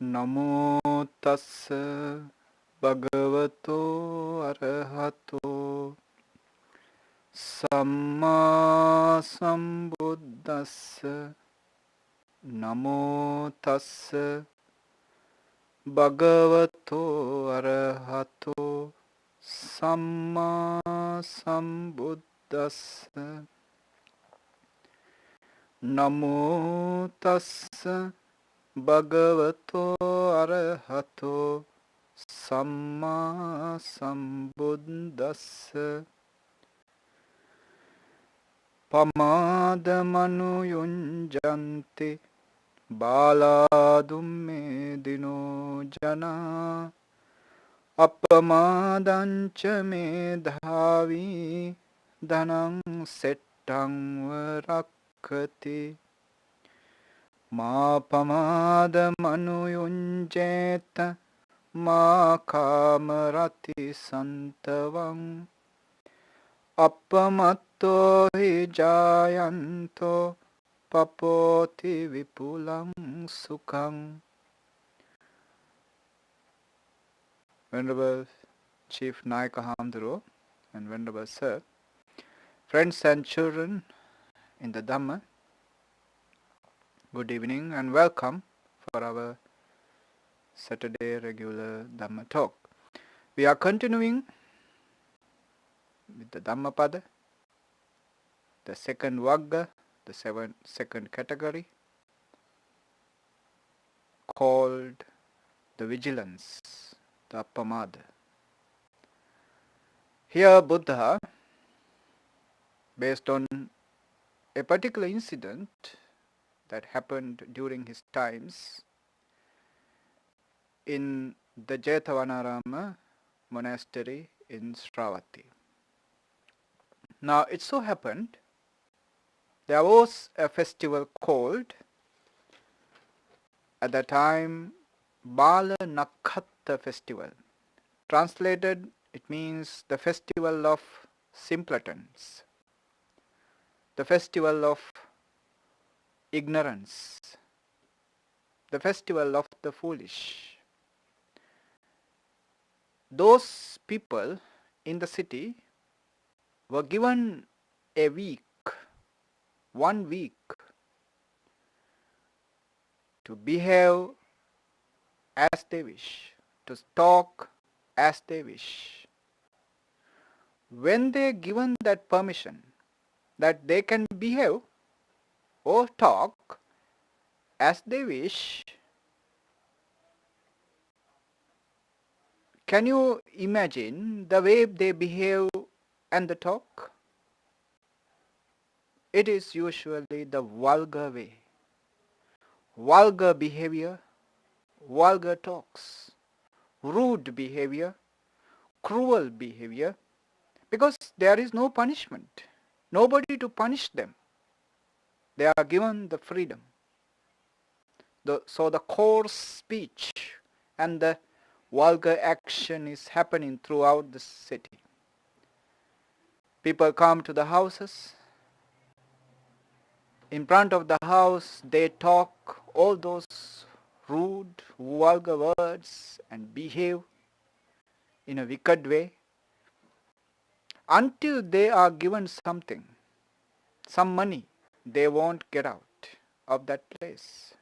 Namo tassa bhagavato arahato samma sambuddhassa. Namo tassa bhagavato arahato samma sambuddhassa. Namo tassa bhagavato arahato samma sambuddhassa. Pamadamanu yunjanti baladumme dino jana appamadancha medhavi dhanang settang varakkati. Ma pamadamanu yunjeta ma kamarati santavang appamatto hi jayanto papoti vipulang sukhang. Venerable Chief Nayaka Hamduro and Venerable Sir, friends and children in the Dhamma, good evening and welcome for our Saturday regular Dhamma Talk. We are continuing with the Dhammapada, the second Vagga, the second category, called the vigilance, the Appamada. Here Buddha, based on a particular incident that happened during his times in the Jetavanarama monastery in Sravati. Now it so happened there was a festival called at the time Bala Nakhatta festival. Translated, it means the festival of simpletons, the festival of ignorance, the festival of the foolish. Those people in the city were given a week, 1 week, to behave as they wish, to talk as they wish. When they are given that permission that they can behave or talk as they wish, can you imagine the way they behave and the talk? It is usually the vulgar way, vulgar behavior, vulgar talks, rude behavior, cruel behavior, because there is no punishment, nobody to punish them. They are given the freedom. So the coarse speech and the vulgar action is happening throughout the city. People come to the houses. In front of the house they talk all those rude, vulgar words and behave in a wicked way until they are given something, some money. They won't get out of that place.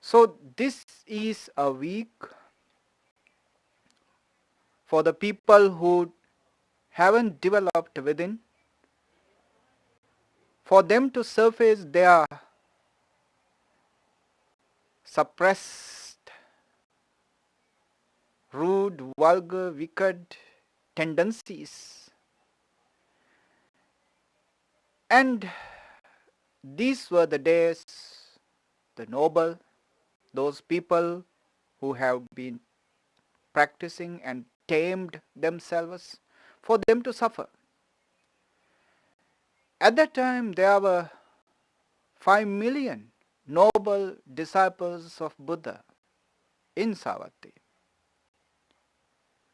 So this is a week for the people who haven't developed within, for them to surface their suppressed, rude, vulgar, wicked tendencies. And these were the days the noble, those people who have been practicing and tamed themselves, for them to suffer. At that time there were 5 million noble disciples of Buddha in Savatthi.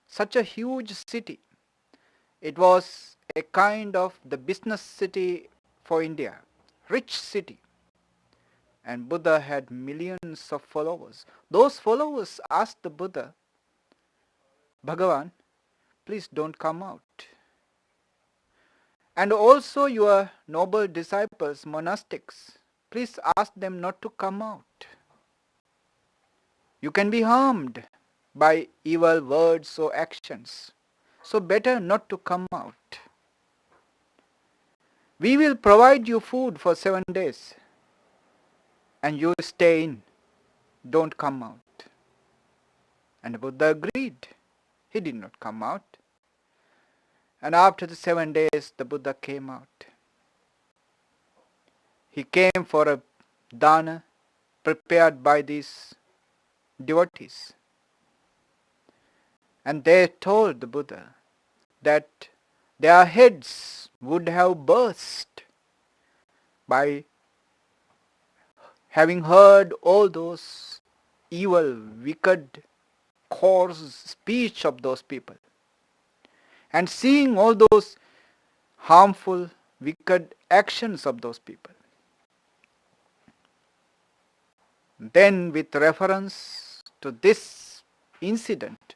Such a huge city. It was a kind of the business city for India, rich city. And Buddha had millions of followers. Those followers asked the Buddha, Bhagavan, please don't come out. And also your noble disciples, monastics, please ask them not to come out. You can be harmed by evil words or actions. So better not to come out. We will provide you food for 7 days. And you stay in. Don't come out. And the Buddha agreed. He did not come out. And after the 7 days, the Buddha came out. He came for a dana prepared by these devotees. And they told the Buddha that their heads would have burst by having heard all those evil, wicked, coarse speech of those people. And seeing all those harmful, wicked actions of those people. Then with reference to this incident,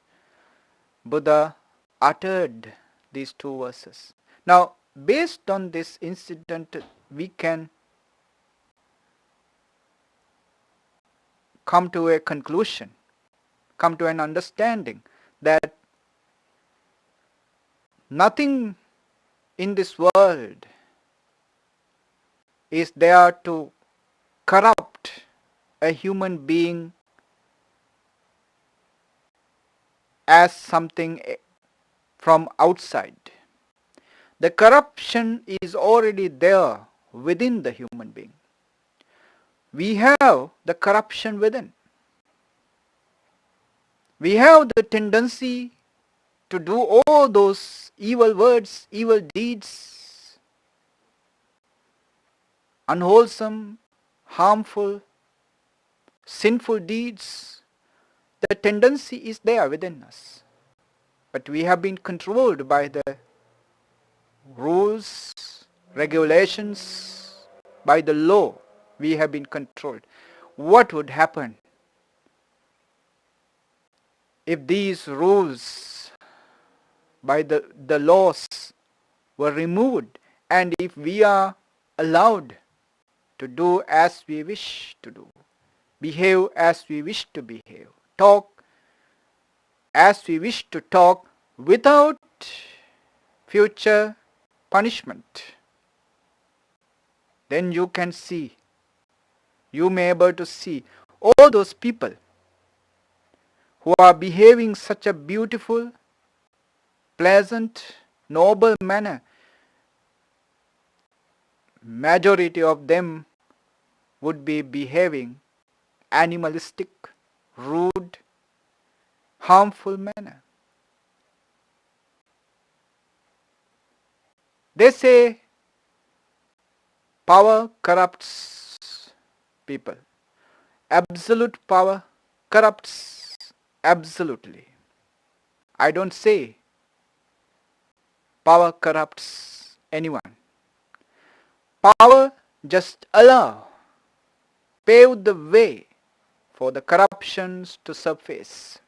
Buddha uttered these 2 verses. Now, based on this incident, we can come to a conclusion, come to an understanding that nothing in this world is there to corrupt a human being as something from outside. The corruption is already there within the human being. We have the corruption within. We have the tendency to do all those evil words, evil deeds, unwholesome, harmful, sinful deeds. The tendency is there within us. But we have been controlled by the rules, regulations, by the law. We have been controlled. What would happen if these rules by the laws were removed, and if we are allowed to do as we wish to do, behave as we wish to behave, talk as we wish to talk without future punishment, then you can see, you may be able to see all those people who are behaving such a beautiful, pleasant, noble manner. Majority of them would be behaving animalistic, rude, harmful manner. They say power corrupts people. Absolute power corrupts absolutely. I don't say power corrupts anyone. Power just pave the way for the corruptions to surface.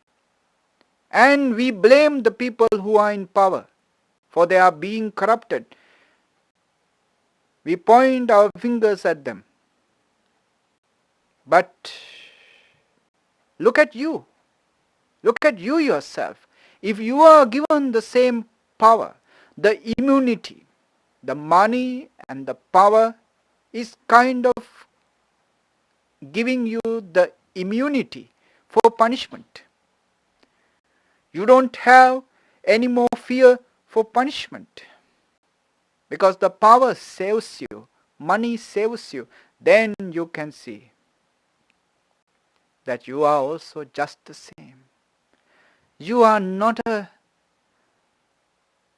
And we blame the people who are in power, for they are being corrupted. We point our fingers at them. But look at you. Look at you yourself. If you are given the same power, the immunity, the money and the power is kind of giving you the immunity for punishment. You don't have any more fear for punishment, because the power saves you, money saves you. Then you can see that you are also just the same. You are not a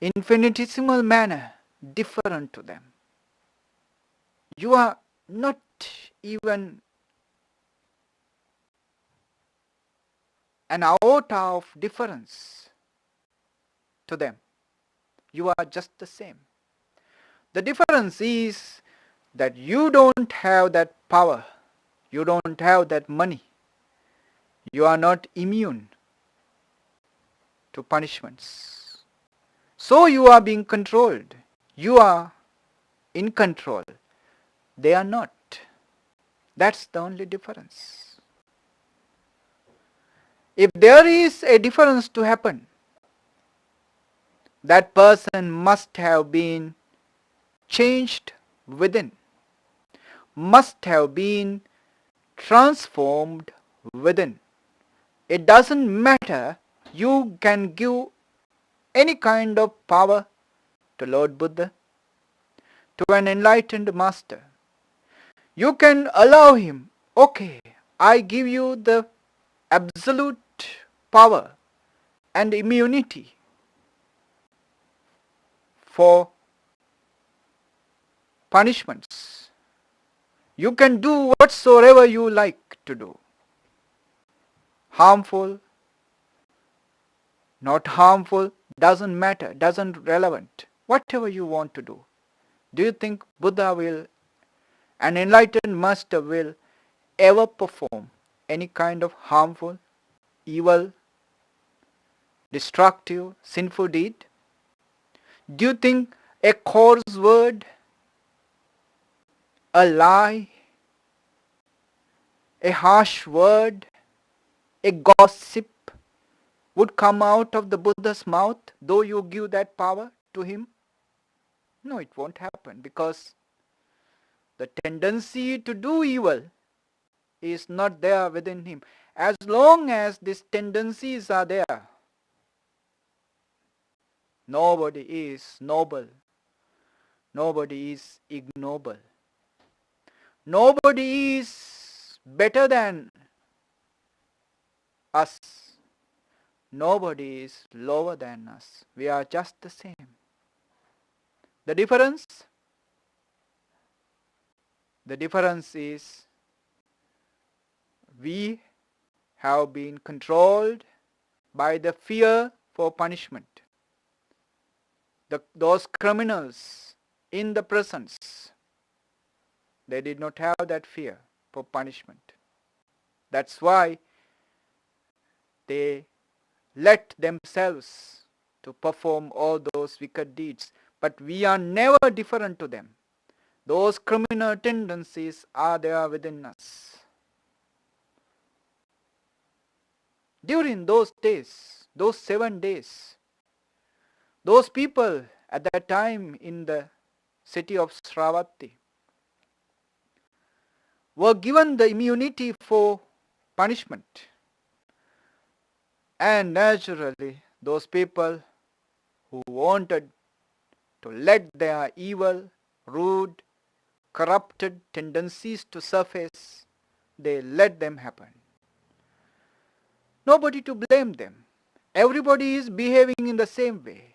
infinitesimal manner different to them. You are not even an iota of difference to them. You are just the same. The difference is that you don't have that power You don't have that money. You are not immune to punishments. So you are being controlled. You are in control. They are not. That's the only difference. If there is a difference to happen, that person must have been changed within, must have been transformed within. It doesn't matter. You can give any kind of power to Lord Buddha, to an enlightened master. You can allow him, okay, I give you the absolute power and immunity for punishments. You can do whatsoever you like to do. Harmful, not harmful, doesn't matter, doesn't relevant. Whatever you want to do. Do you think Buddha will, an enlightened master will ever perform any kind of harmful, evil, destructive, sinful deed? Do you think a coarse word, a lie, a harsh word, a gossip would come out of the Buddha's mouth though you give that power to him? No, it won't happen, because the tendency to do evil is not there within him. As long as these tendencies are there, nobody is noble. Nobody is ignoble. Nobody is better than us. Nobody is lower than us. We are just the same. The difference? The difference is we have been controlled by the fear for punishment. Those criminals in the presence, they did not have that fear for punishment. That's why they let themselves to perform all those wicked deeds. But we are never different to them. Those criminal tendencies are there within us. During those days, those 7 days, those people at that time in the city of Sravati were given the immunity for punishment. And naturally, those people who wanted to let their evil, rude, corrupted tendencies to surface, they let them happen. Nobody to blame them. Everybody is behaving in the same way.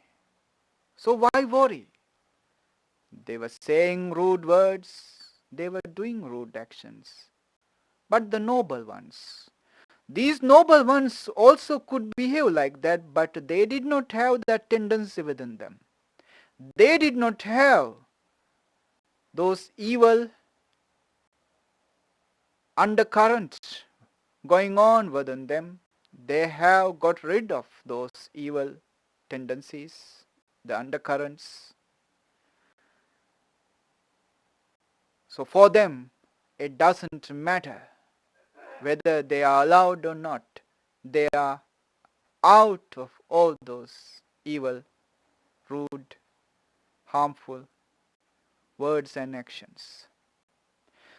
So why worry? They were saying rude words, they were doing rude actions. But the noble ones, these noble ones also could behave like that, but they did not have that tendency within them. They did not have those evil undercurrents going on within them. They have got rid of those evil tendencies, the undercurrents. So for them, it doesn't matter whether they are allowed or not. They are out of all those evil, rude, harmful words and actions.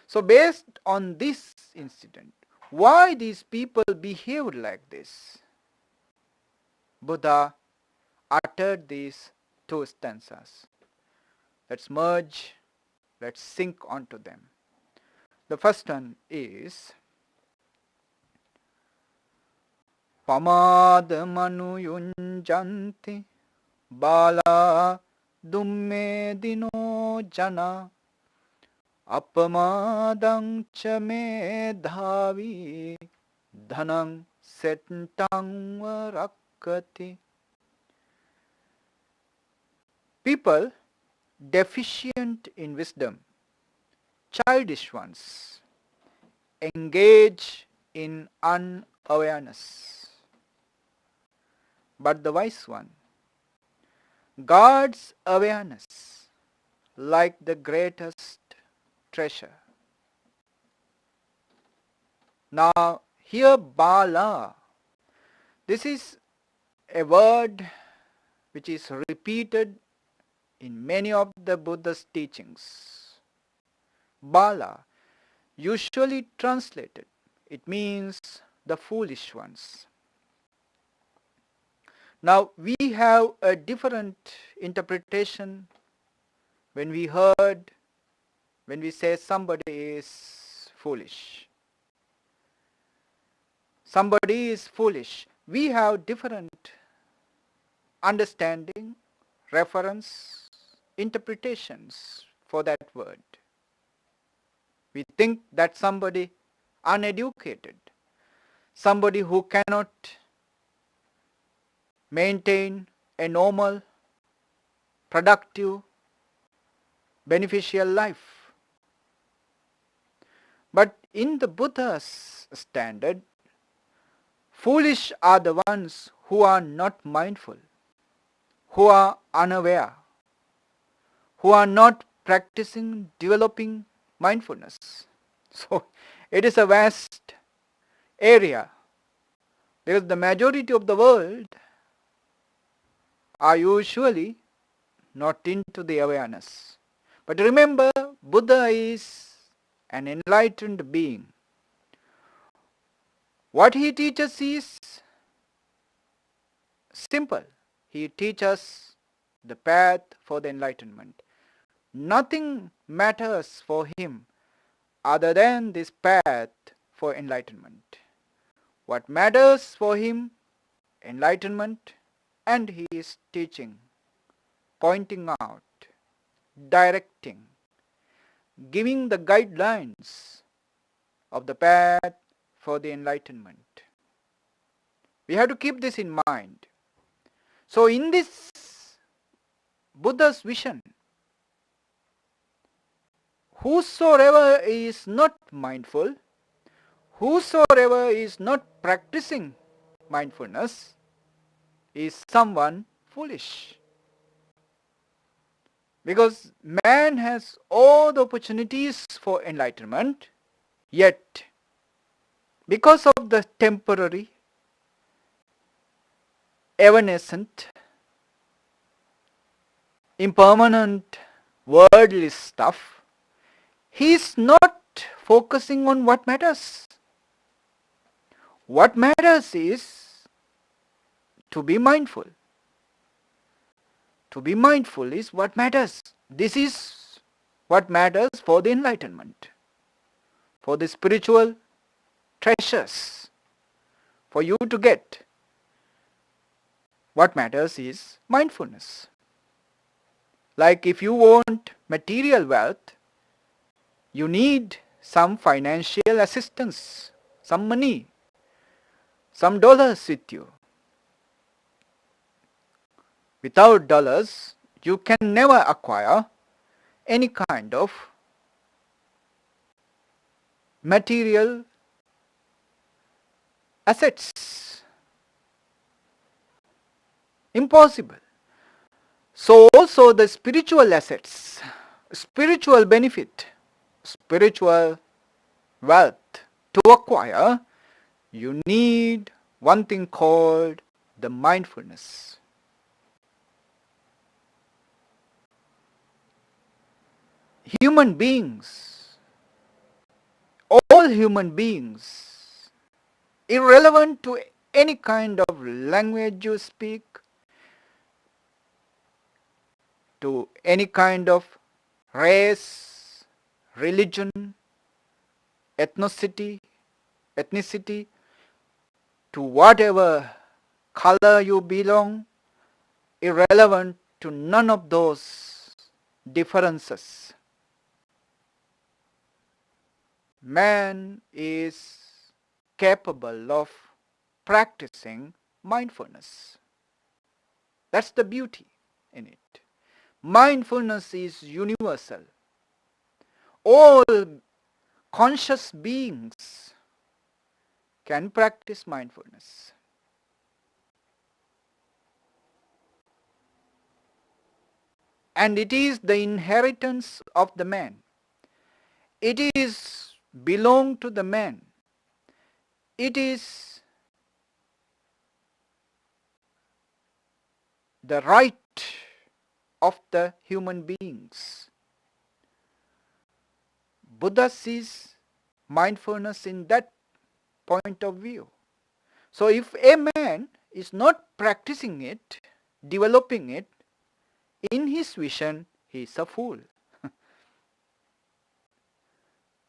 So based on this incident, why these people behaved like this? Buddha uttered these 2 stanzas. Let's merge, let's sink onto them. The first one is Pamada manu yunjanti bala dumme dino jana apamadang cha me dhavi dhanang setang varakati. People deficient in wisdom, childish ones, engage in unawareness. But the wise one guards awareness like the greatest treasure. Now, here Bala, this is a word which is repeated in many of the Buddha's teachings. Bala, usually translated, it means the foolish ones. Now, we have a different interpretation when we say somebody is foolish. Somebody is foolish. We have different understanding, reference, interpretations for that word. We think that somebody uneducated, somebody who cannot maintain a normal, productive, beneficial life. But in the Buddha's standard, foolish are the ones who are not mindful, who are unaware, who are not practicing, developing mindfulness. So it is a vast area because the majority of the world are usually not into the awareness. But remember, Buddha is an enlightened being. What he teaches is simple. He teaches the path for the enlightenment. Nothing matters for him other than this path for enlightenment. What matters for him, enlightenment, and he is teaching, pointing out, directing, giving the guidelines of the path for the enlightenment. We have to keep this in mind. So in this Buddha's vision, whosoever is not mindful, whosoever is not practicing mindfulness, is someone foolish. Because man has all the opportunities for enlightenment, yet because of the temporary, evanescent, impermanent, worldly stuff, he is not focusing on what matters. What matters is to be mindful. To be mindful is what matters. This is what matters for the enlightenment, for the spiritual treasures, for you to get. What matters is mindfulness. Like if you want material wealth, you need some financial assistance, some money, some dollars with you. Without dollars, you can never acquire any kind of material assets. Impossible. So also the spiritual assets, spiritual benefit, spiritual wealth to acquire, you need one thing called the mindfulness. Human beings, all human beings, irrelevant to any kind of language you speak, to any kind of race, religion, ethnicity, to whatever color you belong, irrelevant to none of those differences. Man is capable of practicing mindfulness. That's the beauty in it. Mindfulness is universal. All conscious beings can practice mindfulness. And it is the inheritance of the man. It is belong to the man. It is the right of the human beings. Buddha sees mindfulness in that point of view. So if a man is not practicing it, developing it, in his vision, he is a fool.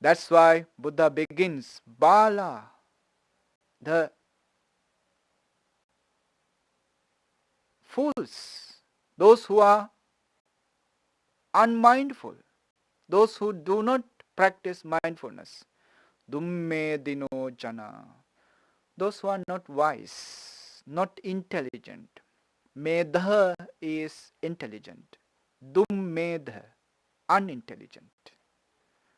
That's why Buddha begins, Bala, the fools, those who are unmindful, those who do not practice mindfulness. Dumme dino jana, those who are not wise, not intelligent. Medha is intelligent. Dummedha, unintelligent.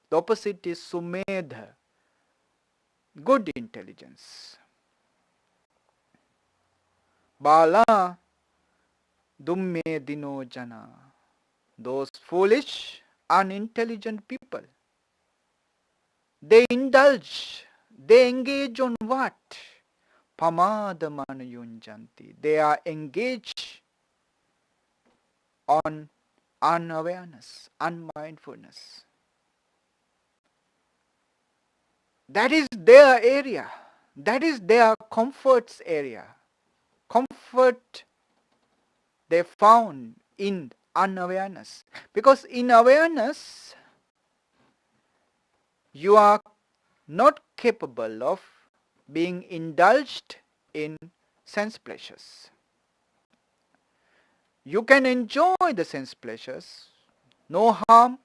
The opposite is sumedha, good intelligence. Bala dummedino jana, those foolish, unintelligent people. They indulge, they engage on what? Pamadamanayunjanti. They are engaged on unawareness, unmindfulness. That is their area. That is their comfort's area. Comfort they found in unawareness. Because in awareness, you are not capable of being indulged in sense pleasures. You can enjoy the sense pleasures, no harm.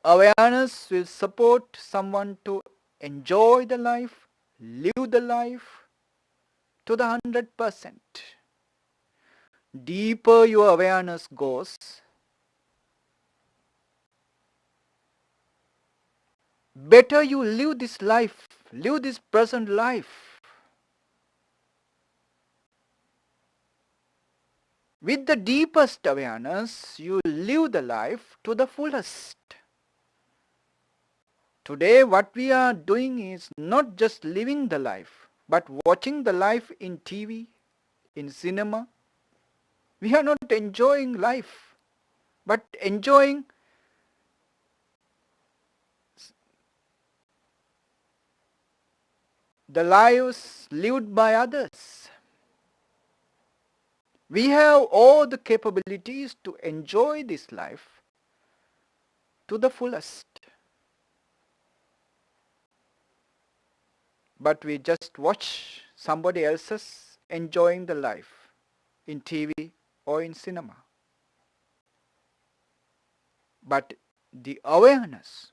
Awareness will support someone to enjoy the life, live the life to the 100%. Deeper your awareness goes, better you live this life, live this present life. With the deepest awareness, you live the life to the fullest. Today what we are doing is not just living the life, but watching the life in TV, in cinema. We are not enjoying life, but enjoying the lives lived by others. We have all the capabilities to enjoy this life to the fullest. But we just watch somebody else's enjoying the life in TV or in cinema. But the awareness,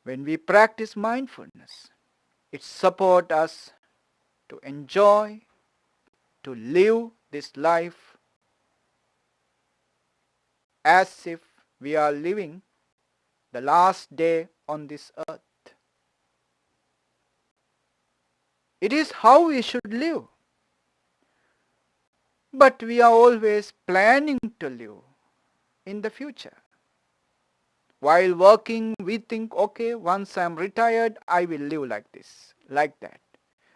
when we practice mindfulness, it supports us to enjoy, to live this life as if we are living the last day on this earth. It is how we should live. But we are always planning to live in the future. While working, we think, okay, once I am retired, I will live like this, like that.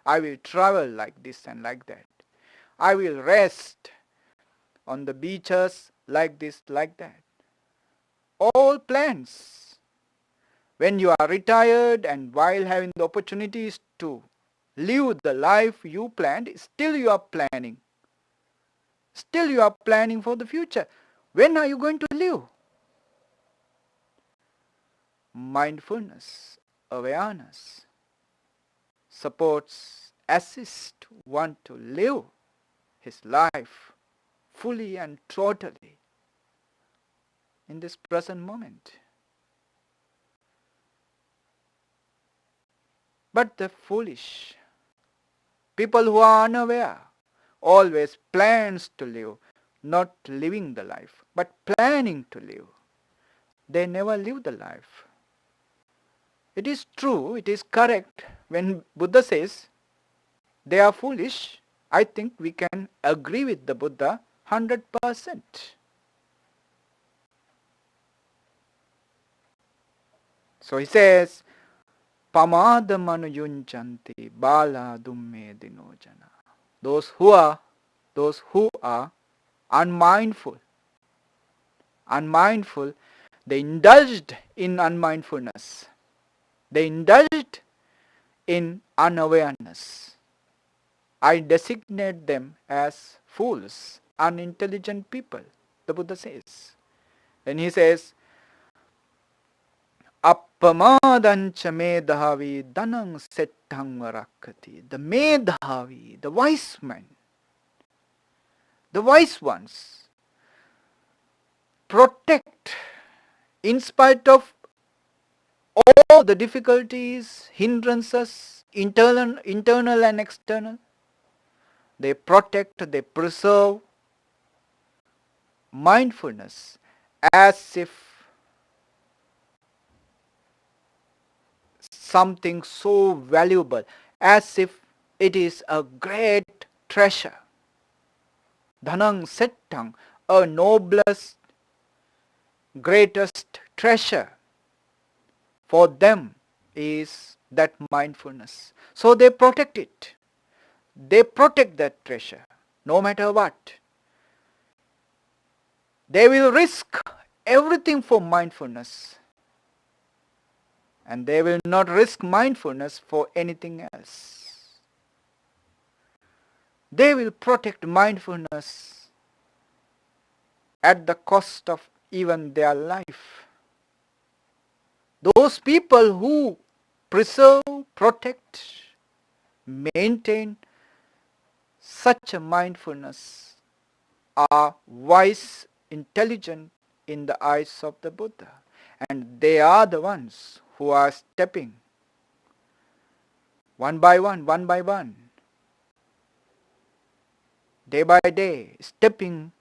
I will travel like this and like that. I will rest on the beaches like this, like that. All plans. When you are retired and while having the opportunities to live the life you planned, still you are planning. Still you are planning for the future. When are you going to live? Mindfulness, awareness supports, assists one to live his life fully and totally in this present moment. But the foolish, people who are unaware, always plans to live, not living the life, but planning to live. They never live the life. It is true, it is correct when Buddha says they are foolish. I think we can agree with the Buddha 100%. So he says, Pamadamanu yunjanti bala dumme dinojana. Those who are unmindful, they indulged in unmindfulness. They indulged in unawareness. I designate them as fools, unintelligent people, the Buddha says. And he says, Appamadancha medhavi dhanang settang rakkati. The medhavi, the wise men, the wise ones, protect in spite of all the difficulties, hindrances, internal and external. They protect, they preserve mindfulness as if something so valuable, as if it is a great treasure. Dhanang settang, a noblest, greatest treasure for them is that mindfulness. So they protect it. They protect that treasure no matter what. They will risk everything for mindfulness. And they will not risk mindfulness for anything else. They will protect mindfulness at the cost of even their life. Those people who preserve, protect, maintain such a mindfulness are wise, intelligent in the eyes of the Buddha. And they are the ones who are stepping one by one, day by day, stepping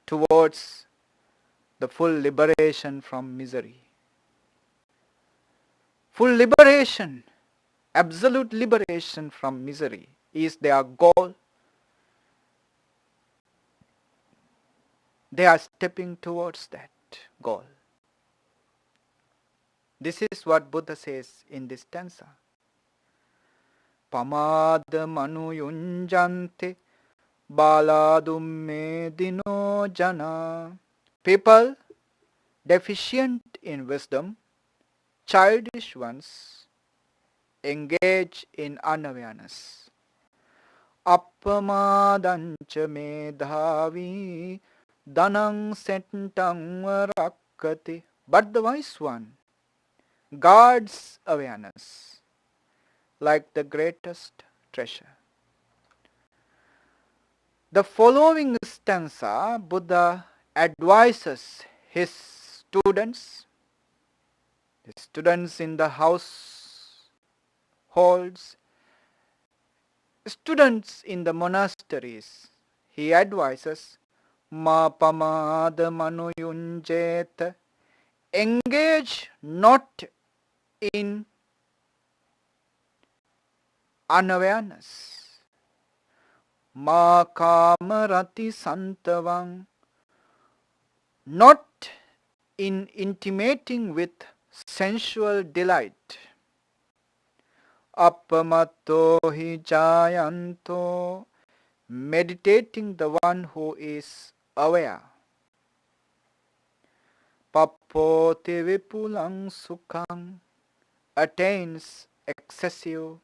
towards the full liberation from misery. Full liberation, absolute liberation from misery is their goal. They are stepping towards that goal. This is what Buddha says in this stanza. Pamada manu yunjante baladumme dino jana. People deficient in wisdom, childish ones, engage in unawareness. Appamadancha medhavi dhanang sentang rakkati. But the wise one guards awareness like the greatest treasure. The following stanza, Buddha advises his students in the households, students in the monasteries. He advises, Ma pamada manuyunjet, engage not in unawareness. Ma kamarati santavang, not in intimating with sensual delight. Appamato hi jayanto, meditating the one who is aware. Pappoti vipulang sukhang, attains excessive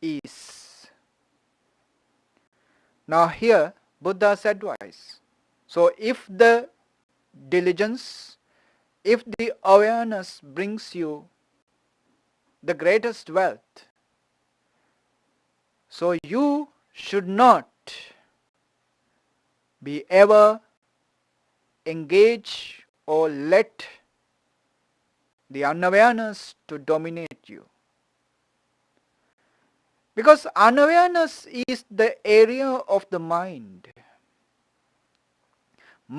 ease. Now here, Buddha's advice. So if the diligence, if the awareness brings you the greatest wealth, so you should not be ever engage or let the unawareness to dominate you. Because unawareness is the area of the mind.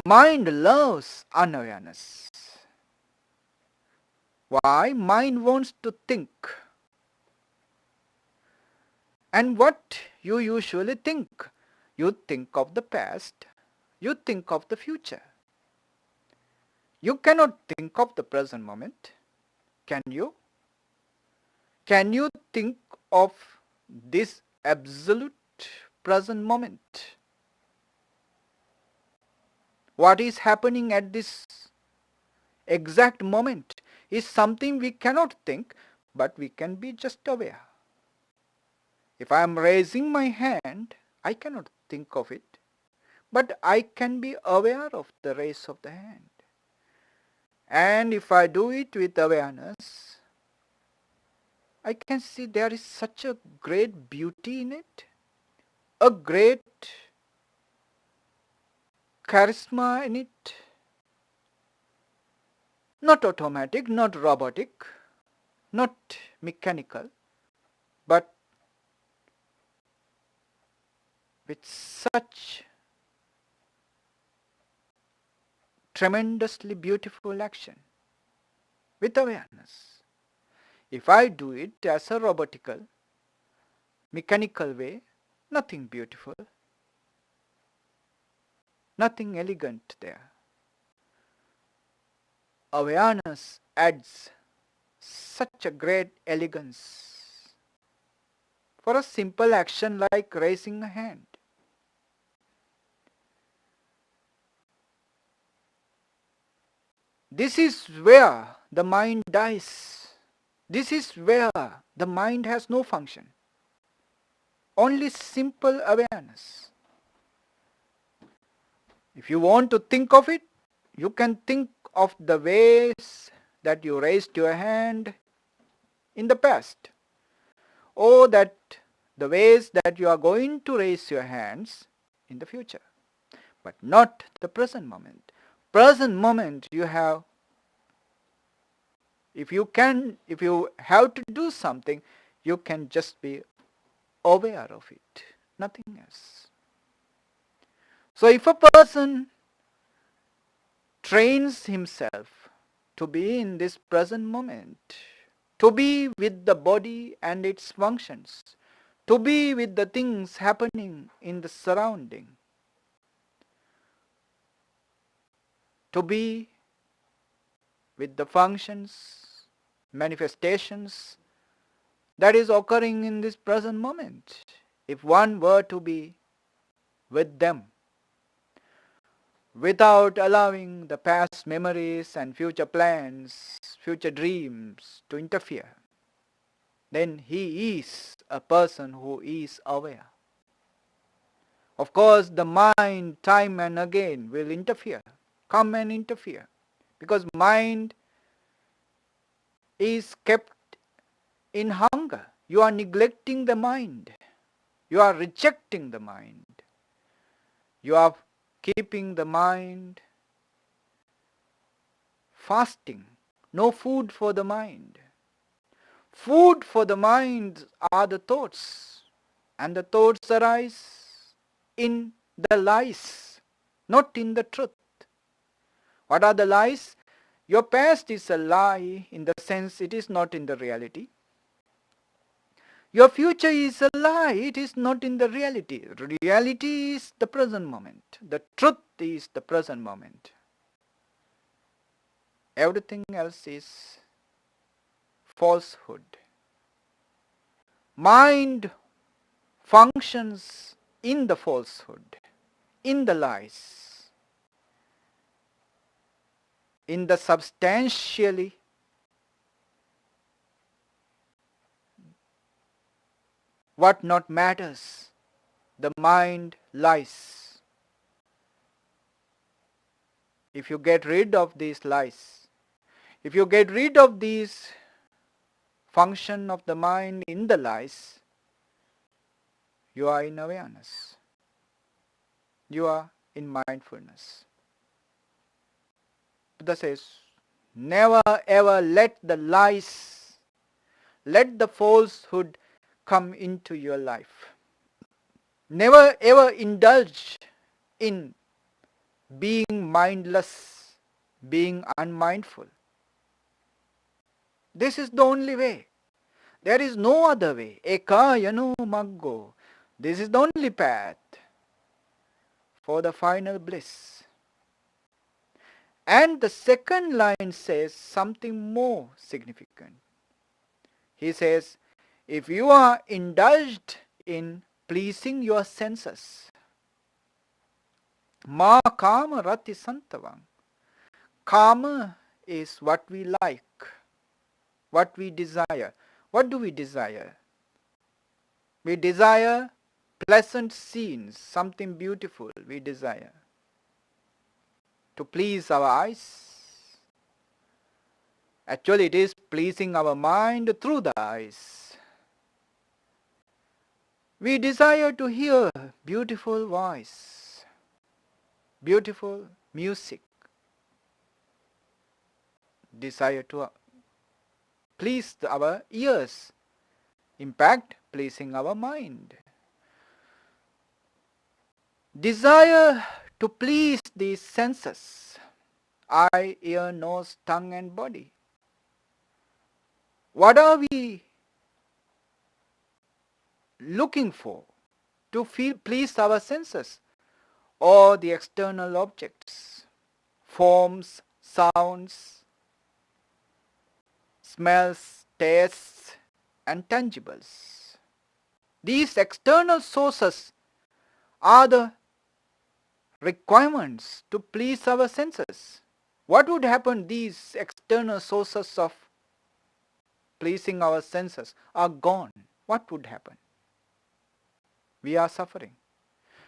Mind loves unawareness. Why? Mind wants to think. And what you usually think? You think of the past. You think of the future. You cannot think of the present moment. Can you? Can you think of this absolute present moment? What is happening at this exact moment is something we cannot think, but we can be just aware. If I am raising my hand, I cannot think of it, but I can be aware of the raise of the hand. And if I do it with awareness, I can see there is such a great beauty in it, a great charisma in it. Not automatic, not robotic, not mechanical, but with such tremendously beautiful action, with awareness. If I do it as a robotical, mechanical way, nothing beautiful, nothing elegant there. Awareness adds such a great elegance for a simple action like raising a hand. This is where the mind dies. This is where the mind has no function. Only simple awareness. If you want to think of it, you can think of the ways that you raised your hand in the past, or that the ways that you are going to raise your hands in the future, but not the present moment. Present moment you have, if you have to do something, you can just be aware of it, nothing else. So if a person trains himself to be in this present moment, to be with the body and its functions, to be with the things happening in the surrounding, to be with the functions, manifestations that is occurring in this present moment. If one were to be with them without allowing the past memories and future plans, future dreams to interfere, then he is a person who is aware. Of course, the mind time and again will interfere, come and interfere, because mind is kept in hunger. You are neglecting the mind. You are rejecting the mind. You are keeping the mind fasting. No food for the mind. Food for the mind are the thoughts. And the thoughts arise in the lies, not in the truth. What are the lies? Your past is a lie in the sense it is not in the reality. Your future is a lie, it is not in the reality. Reality is the present moment. The truth is the present moment. Everything else is falsehood. Mind functions in the falsehood, in the lies, in the substantially what not matters. The mind lies. If you get rid of these lies, if you get rid of these function of the mind in the lies, you are in awareness. You are in mindfulness. Buddha says, never ever let the lies, let the falsehood come into your life. Never ever indulge in being mindless, being unmindful. This is the only way. There is no other way. Eka yanu maggo. This is the only path for the final bliss. And the second line says something more significant. He says, if you are indulged in pleasing your senses, ma kama rati santavang. Kama is what we like, what we desire. What do we desire? We desire pleasant scenes, something beautiful we desire to please our eyes. Actually, it is pleasing our mind through the eyes. We desire to hear beautiful voice, beautiful music. Desire to please our ears. Impact pleasing our mind. Desire to please these senses, eye, ear, nose, tongue and body. What are we looking for to please our senses? Or the external objects, forms, sounds, smells, tastes and tangibles. These external sources are the requirements to please our senses. What would happen? These external sources of pleasing our senses are gone. What would happen? We are suffering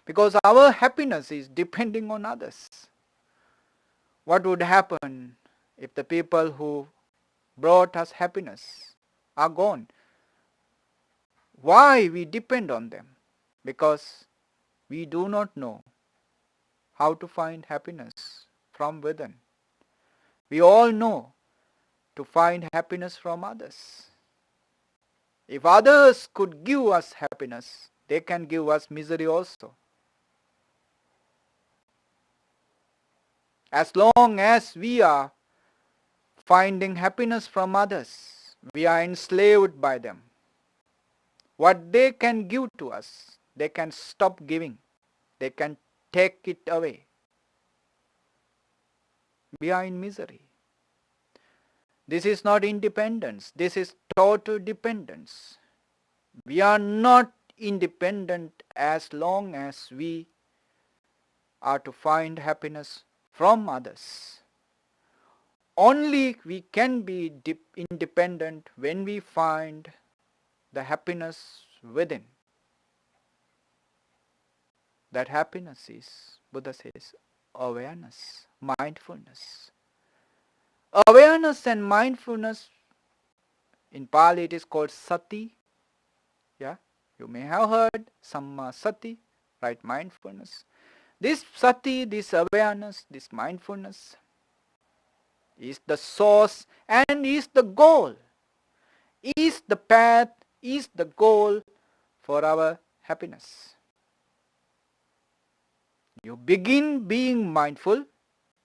because our happiness is depending on others. What would happen if the people who brought us happiness are gone? Why we depend on them? Because we do not know how to find happiness from within. We all know to find happiness from others. If others could give us happiness, they can give us misery also. As long as we are finding happiness from others, we are enslaved by them. What they can give to us, they can stop giving. They can take it away. We are in misery. This is not independence. This is total dependence. We are not independent as long as we are to find happiness from others. Only we can be independent when we find the happiness within. That happiness is, Buddha says, awareness, mindfulness. Awareness and mindfulness, in Pali it is called sati. Yeah, you may have heard samma sati, right? Mindfulness. This sati, this awareness, this mindfulness is the source and is the goal, is the path, is the goal for our happiness. You begin being mindful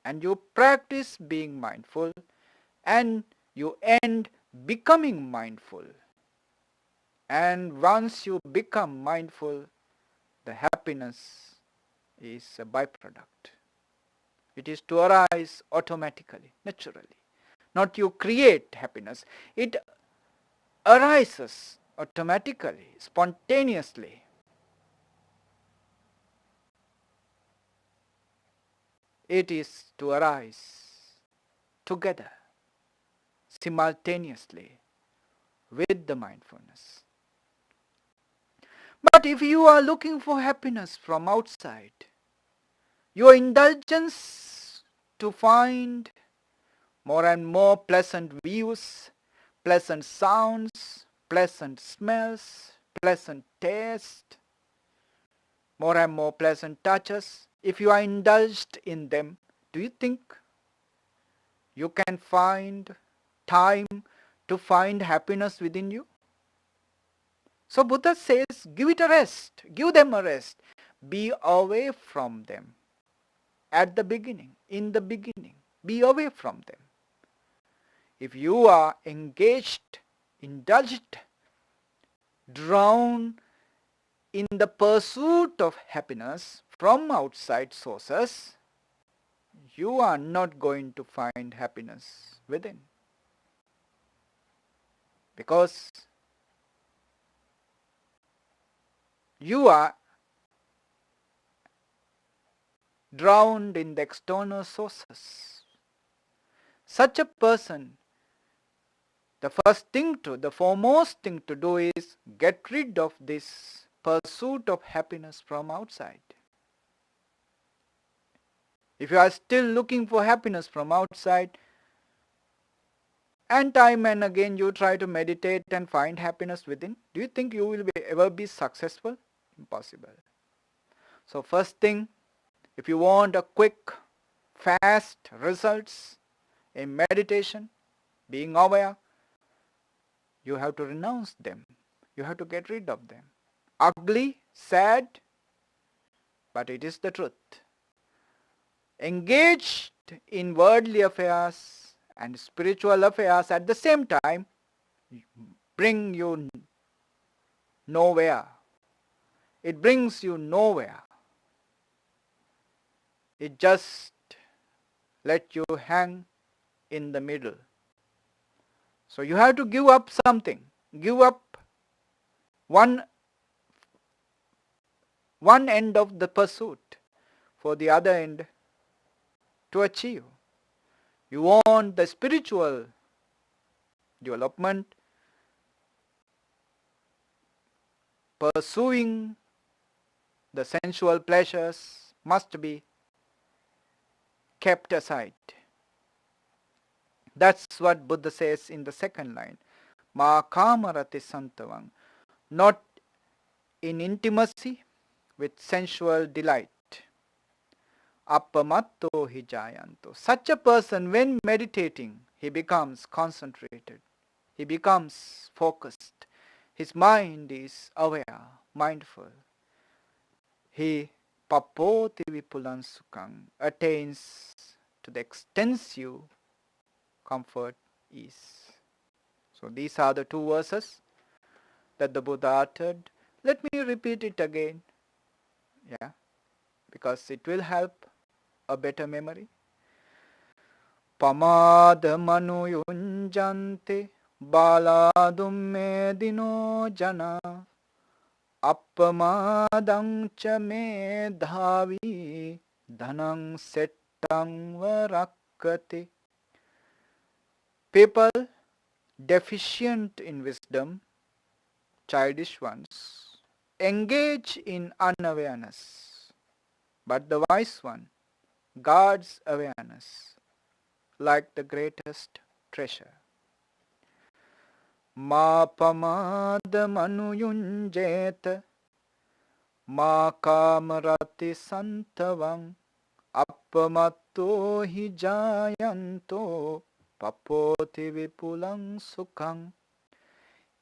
and you practice being mindful and you end becoming mindful. And once you become mindful, the happiness is a byproduct. It is to arise automatically, naturally. Not you create happiness. It arises automatically, spontaneously. It is to arise together, simultaneously with the mindfulness. But if you are looking for happiness from outside, your indulgence to find more and more pleasant views, pleasant sounds, pleasant smells, pleasant taste, more and more pleasant touches, if you are indulged in them, do you think you can find time to find happiness within you? So Buddha says, give it a rest, give them a rest, be away from them. At the beginning, in the beginning, be away from them. if you are engaged, indulged, drowned in the pursuit of happiness from outside sources, you are not going to find happiness within. Because you are drowned in the external sources. Such a person, the foremost thing to do is get rid of this pursuit of happiness from outside. If you are still looking for happiness from outside, and time and again you try to meditate and find happiness within, do you think you will ever be successful? Impossible. So first thing, if you want a quick, fast results in meditation, being aware, you have to renounce them. You have to get rid of them. Ugly, sad, but it is the truth. Engaged in worldly affairs and spiritual affairs at the same time bring you nowhere. It brings you nowhere. It just let you hang in the middle. So you have to give up something. Give up one end of the pursuit for the other end to achieve. You want the spiritual development, pursuing the sensual pleasures must be kept aside. That's what Buddha says in the second line. Ma kamarati santavang. Not in intimacy with sensual delight. Appamatto hijayanto. Such a person, when meditating, he becomes concentrated. He becomes focused. His mind is aware, mindful. He papoti vipulan sukhang, attains to the extensive comfort, ease. So these are the two verses that the Buddha uttered. Let me repeat it again, because it will help a better memory. Pamada manu yunjante baladum medino jana appamadang cha medhavi dhanang settang varakkate. People deficient in wisdom, childish ones, engage in unawareness, but the wise one guards awareness like the greatest treasure. Ma pamada manuyunjeta ma kamarati santavang appamatto hi jayanto papoti vipulang sukhang.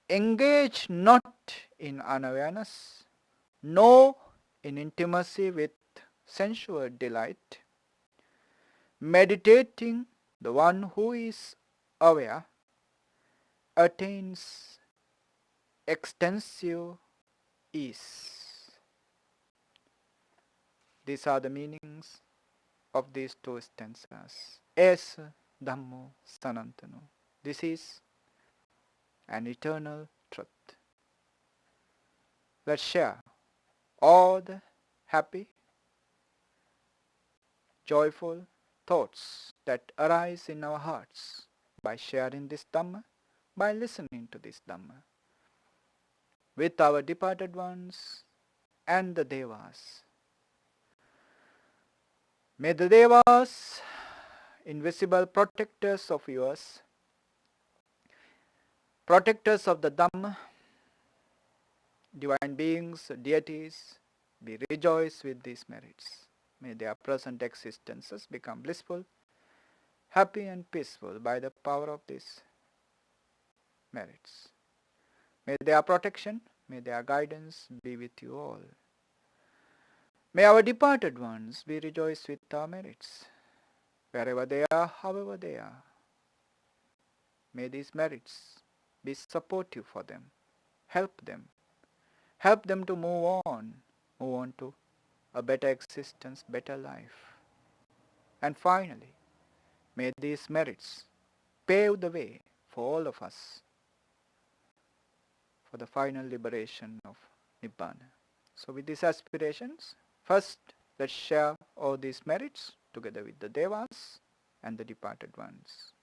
Engage not in unawareness, nor in intimacy with sensual delight. Meditating, the one who is aware attains extensive ease. These are the meanings of these two stanzas. Es Dhammo Sanantano. This is an eternal truth. Let's share all the happy, joyful thoughts that arise in our hearts by sharing this Dhamma, by listening to this Dhamma with our departed ones and the Devas. May the Devas, invisible protectors of yours, protectors of the Dhamma, divine beings, deities, be rejoiced with these merits. May their present existences become blissful, happy and peaceful by the power of these merits. May their protection, may their guidance be with you all. May our departed ones be rejoiced with our merits, wherever they are, however they are. May these merits be supportive for them. Help them. Help them to move on to a better existence, better life. And finally, may these merits pave the way for all of us for the final liberation of Nibbana. So with these aspirations, first let's share all these merits together with the Devas and the departed ones.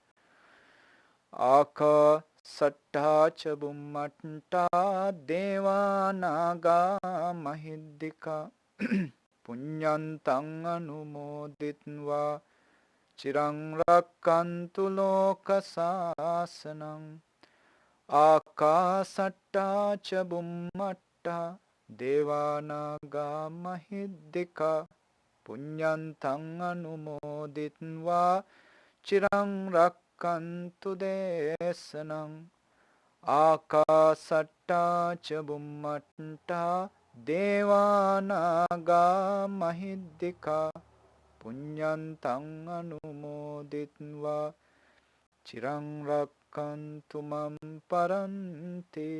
Aka satta cha bummatta deva naga mahiddika punyantang anumoditva chirang rakkantu loka sasanam. Akasatta cha bummatta devanaga mahiddika punyantang anumoditva chirang rakkantu desanam. Akasatta cha bummatta devanaga mahiddika punyantang anumoditva chirang rakkantu mam paranti.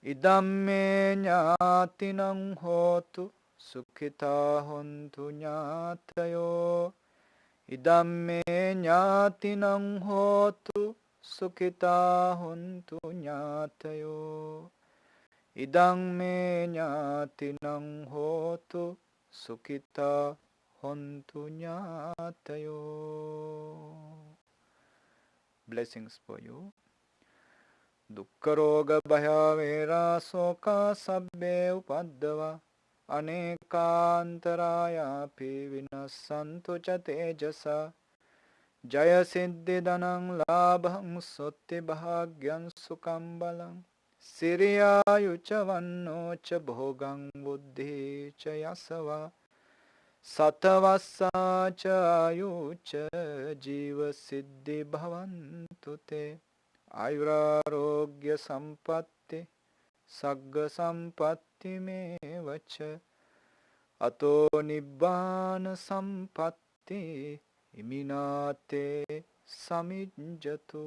Idam me jnatinam hotu sukhita hontu jnatayo. Idam me jnatinam hotu sukhita hontu jnatayo. Idam me jnatinam hotu sukhita hontu jnatayo. Blessings for you. Dukkha roga bhaya vera soka sabbe upaddava anekāntarāya pi vinassantu ca tejasa jaya siddhi dhanam labham sotti bhagyam sukam balam siriyayu ca vanno ca bhogam buddhi ca yasava satavassa ca ayu ca jiva siddhi bhavantu te ayurarogya sampatti sagga sampatti mevacha ato nibbana sampatti iminate samijjatu.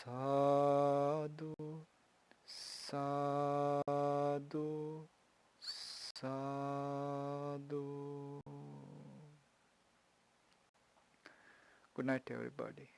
Sadhu, sadhu, sadhu. Good night, everybody.